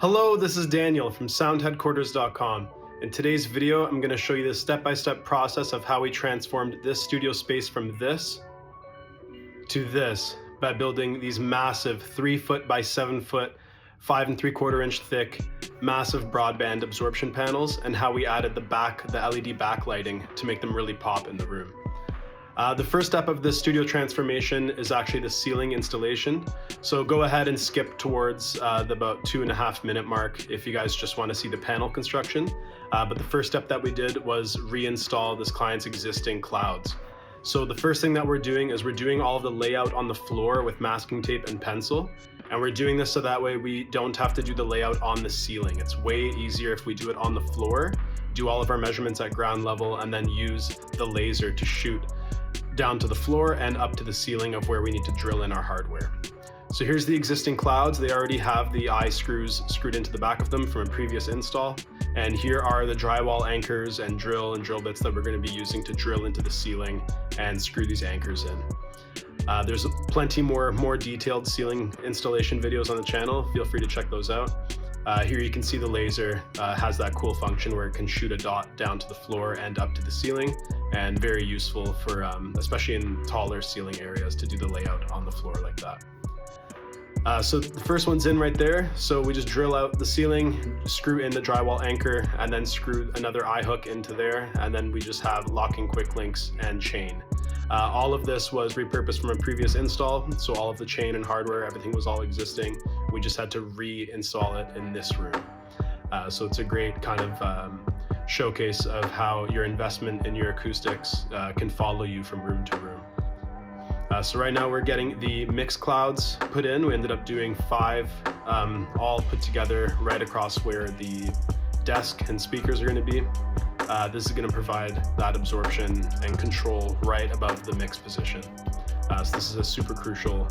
Hello, this is Daniel from soundheadquarters.com. In today's video, I'm going to show you the step-by-step process of how we transformed this studio space from this to this by building these massive 3 foot by 7 foot, 5 3/4 inch thick, massive broadband absorption panels, and how we added the LED backlighting to make them really pop in the room. The first step of this studio transformation is actually the ceiling installation. So go ahead and skip towards the about 2.5 minute mark if you guys just want to see the panel construction. But the first step that we did was reinstall this client's existing clouds. So the first thing that we're doing is we're doing all of the layout on the floor with masking tape and pencil. And we're doing this so that way we don't have to do the layout on the ceiling. It's way easier if we do it on the floor, do all of our measurements at ground level, and then use the laser to shoot down to the floor and up to the ceiling of where we need to drill in our hardware. So here's the existing clouds. They already have the eye screws screwed into the back of them from a previous install. And here are the drywall anchors and drill bits that we're going to be using to drill into the ceiling and screw these anchors in. There's plenty more detailed ceiling installation videos on the channel. Feel free to check those out. Here you can see the laser has that cool function where it can shoot a dot down to the floor and up to the ceiling, and very useful for especially in taller ceiling areas to do the layout on the floor like that. So the first one's in right there. So we just drill out the ceiling, screw in the drywall anchor, and then screw another eye hook into there, and then we just have locking quick links and chain. All of this was repurposed from a previous install, so all of the chain and hardware, everything was all existing. We just had to reinstall it in this room. So it's a great kind of showcase of how your investment in your acoustics can follow you from room to room. So right now we're getting the mix clouds put in. We ended up doing 5 all put together right across where the desk and speakers are going to be. This is going to provide that absorption and control right above the mix position. So this is a super crucial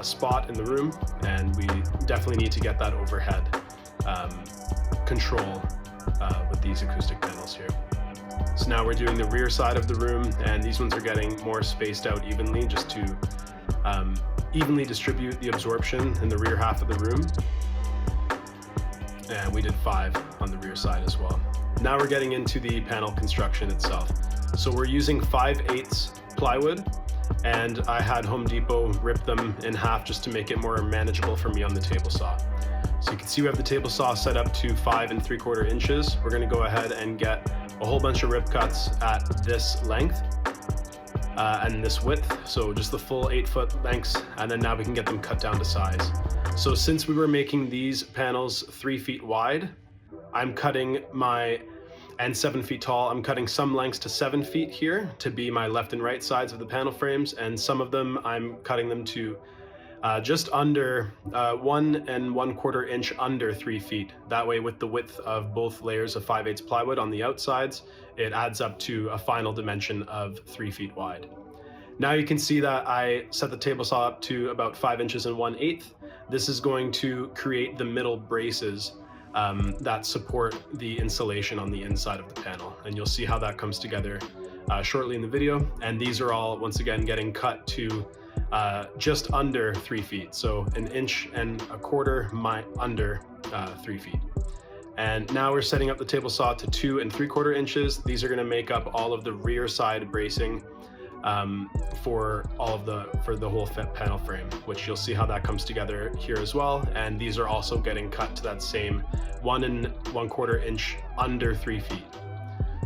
spot in the room, and we definitely need to get that overhead control with these acoustic panels here. So now we're doing the rear side of the room, and these ones are getting more spaced out evenly just to evenly distribute the absorption in the rear half of the room. And we did 5 on the rear side as well. Now we're getting into the panel construction itself. So we're using 5/8 plywood, and I had Home Depot rip them in half just to make it more manageable for me on the table saw. So you can see we have the table saw set up to 5 3/4 inches. We're going to go ahead and get a whole bunch of rip cuts at this length and this width, so just the full 8 foot lengths, and then now we can get them cut down to size. So since we were making these panels 3 feet wide, I'm cutting and 7 feet tall, I'm cutting some lengths to 7 feet here to be my left and right sides of the panel frames, and some of them I'm cutting them to just under 1 1/4 inch under 3 feet. That way, with the width of both layers of 5/8 plywood on the outsides, it adds up to a final dimension of 3 feet wide. Now you can see that I set the table saw up to about 5 inches and 1/8. This is going to create the middle braces that support the insulation on the inside of the panel. And you'll see how that comes together shortly in the video. And these are all, once again, getting cut to just under 3 feet. So 1 1/4 inches under 3 feet. And now we're setting up the table saw to 2 3/4 inches. These are gonna make up all of the rear side bracing for the whole panel frame, which you'll see how that comes together here as well. And these are also getting cut to that same 1 1/4 inch under 3 feet.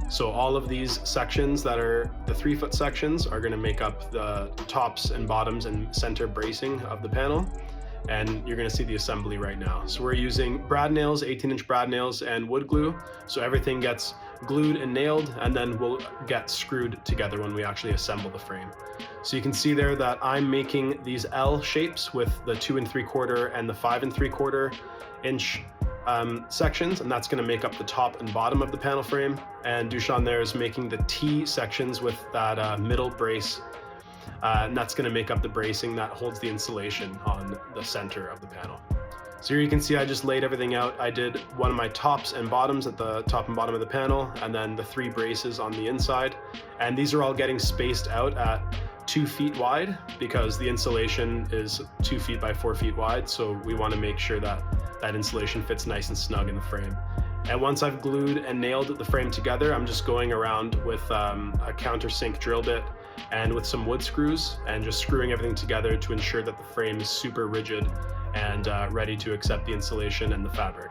So all of these sections that are the 3 foot sections are going to make up the tops and bottoms and center bracing of the panel. And you're going to see the assembly right now. So we're using brad nails, 18-inch brad nails, and wood glue. So everything gets glued and nailed, and then we'll get screwed together when we actually assemble the frame. So you can see there that I'm making these L shapes with the 2 3/4 and the 5 3/4 inch sections, and that's going to make up the top and bottom of the panel frame. And Dushan there is making the T sections with that middle brace, and that's going to make up the bracing that holds the insulation on the center of the panel. So here you can see I just laid everything out. I did one of my tops and bottoms at the top and bottom of the panel, and then the 3 braces on the inside. And these are all getting spaced out at 2 feet wide because the insulation is 2 feet by 4 feet wide. So we want to make sure that that insulation fits nice and snug in the frame. And once I've glued and nailed the frame together, I'm just going around with a countersink drill bit and with some wood screws and just screwing everything together to ensure that the frame is super rigid and ready to accept the insulation and the fabric.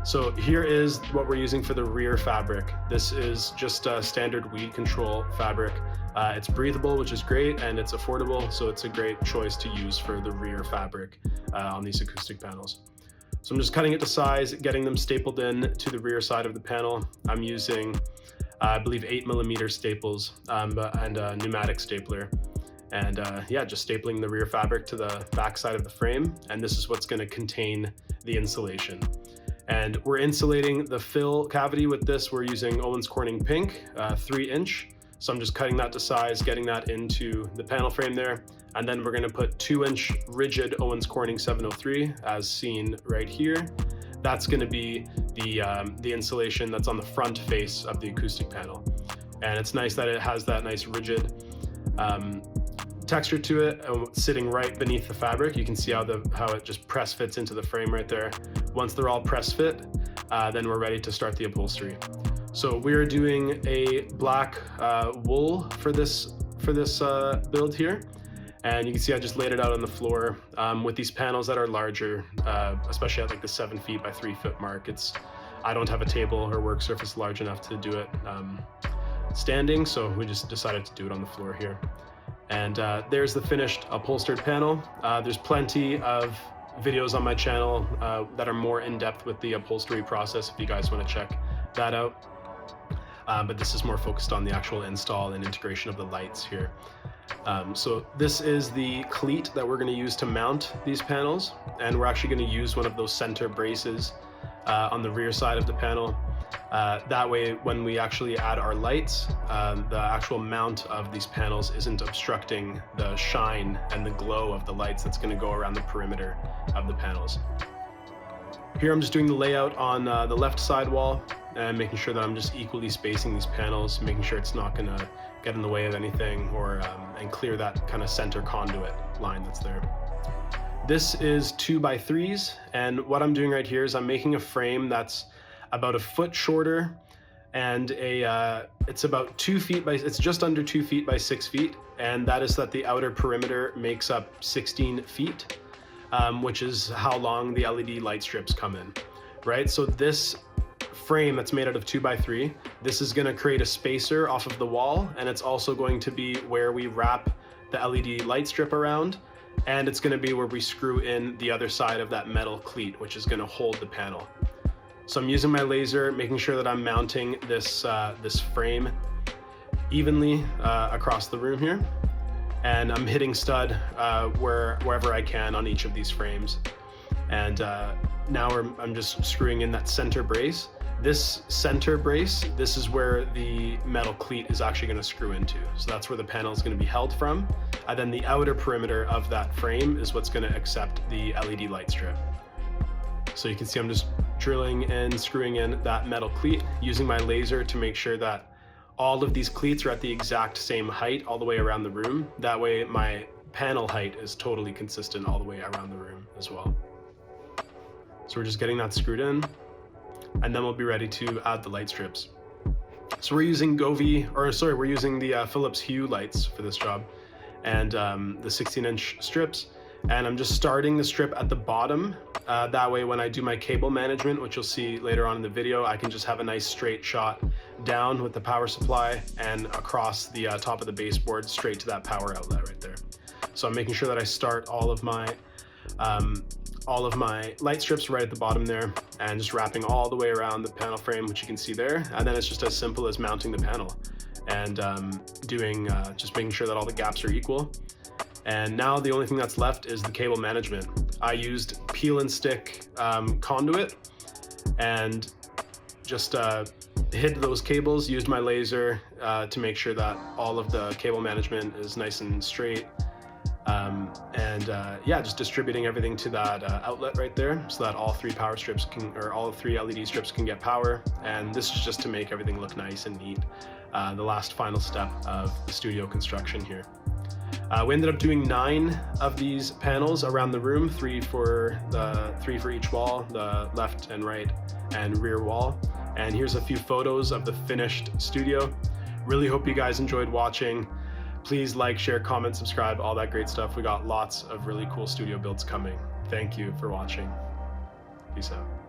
So here is what we're using for the rear fabric. This is just a standard weed control fabric. It's breathable, which is great, and it's affordable, so it's a great choice to use for the rear fabric on these acoustic panels. So I'm just cutting it to size, getting them stapled in to the rear side of the panel. I'm using, I believe, 8mm staples and a pneumatic stapler. And yeah, just stapling the rear fabric to the back side of the frame. And this is what's going to contain the insulation. And we're insulating the fill cavity with this. We're using Owens Corning Pink, 3-inch. So I'm just cutting that to size, getting that into the panel frame there. And then we're going to put 2-inch rigid Owens Corning 703, as seen right here. That's going to be the insulation that's on the front face of the acoustic panel. And it's nice that it has that nice rigid texture to it, sitting right beneath the fabric. You can see how it just press fits into the frame right there. Once they're all press fit, then we're ready to start the upholstery. So we're doing a black wool for this build here. And you can see I just laid it out on the floor with these panels that are larger, especially at like the 7 feet by 3 foot mark. I don't have a table or work surface large enough to do it standing, so we just decided to do it on the floor here. And there's the finished upholstered panel. There's plenty of videos on my channel that are more in depth with the upholstery process if you guys want to check that out. But this is more focused on the actual install and integration of the lights here. So this is the cleat that we're going to use to mount these panels, and we're actually going to use one of those center braces on the rear side of the panel. That way, when we actually add our lights, the actual mount of these panels isn't obstructing the shine and the glow of the lights that's going to go around the perimeter of the panels. Here I'm just doing the layout on the left side wall and making sure that I'm just equally spacing these panels, making sure it's not going to get in the way of anything or and clear that kind of center conduit line that's there. This is 2x3s, and what I'm doing right here is I'm making a frame that's about a foot shorter, and it's about 2 feet by, it's just under 2 feet by 6 feet, and that is that the outer perimeter makes up 16 feet, which is how long the LED light strips come in, right? So this frame that's made out of 2x3, this is going to create a spacer off of the wall, and it's also going to be where we wrap the LED light strip around, and it's going to be where we screw in the other side of that metal cleat, which is going to hold the panel. So I'm using my laser, making sure that I'm mounting this this frame evenly across the room here, and I'm hitting stud wherever I can on each of these frames. And now I'm just screwing in that center brace. This center brace, this is where the metal cleat is actually going to screw into. So that's where the panel is going to be held from. And then the outer perimeter of that frame is what's going to accept the LED light strip. So you can see I'm just drilling and screwing in that metal cleat, using my laser to make sure that all of these cleats are at the exact same height all the way around the room. That way my panel height is totally consistent all the way around the room as well. So we're just getting that screwed in, and then we'll be ready to add the light strips. So we're using we're using the Philips Hue lights for this job, and the 16-inch strips. And I'm just starting the strip at the bottom. That way when I do my cable management, which you'll see later on in the video, I can just have a nice straight shot down with the power supply and across the top of the baseboard straight to that power outlet right there. So I'm making sure that I start all of my light strips right at the bottom there, and just wrapping all the way around the panel frame, which you can see there. And then it's just as simple as mounting the panel and just making sure that all the gaps are equal. And now the only thing that's left is the cable management. I used peel and stick conduit and just hid those cables, used my laser to make sure that all of the cable management is nice and straight. Yeah, just distributing everything to that outlet right there so that all three power strips all three LED strips can get power. And this is just to make everything look nice and neat. The last final step of the studio construction here. We ended up doing 9 of these panels around the room, 3 for each wall, the left and right and rear wall. And here's a few photos of the finished studio. Really hope you guys enjoyed watching. Please like, share, comment, subscribe, all that great stuff. We got lots of really cool studio builds coming. Thank you for watching. Peace out.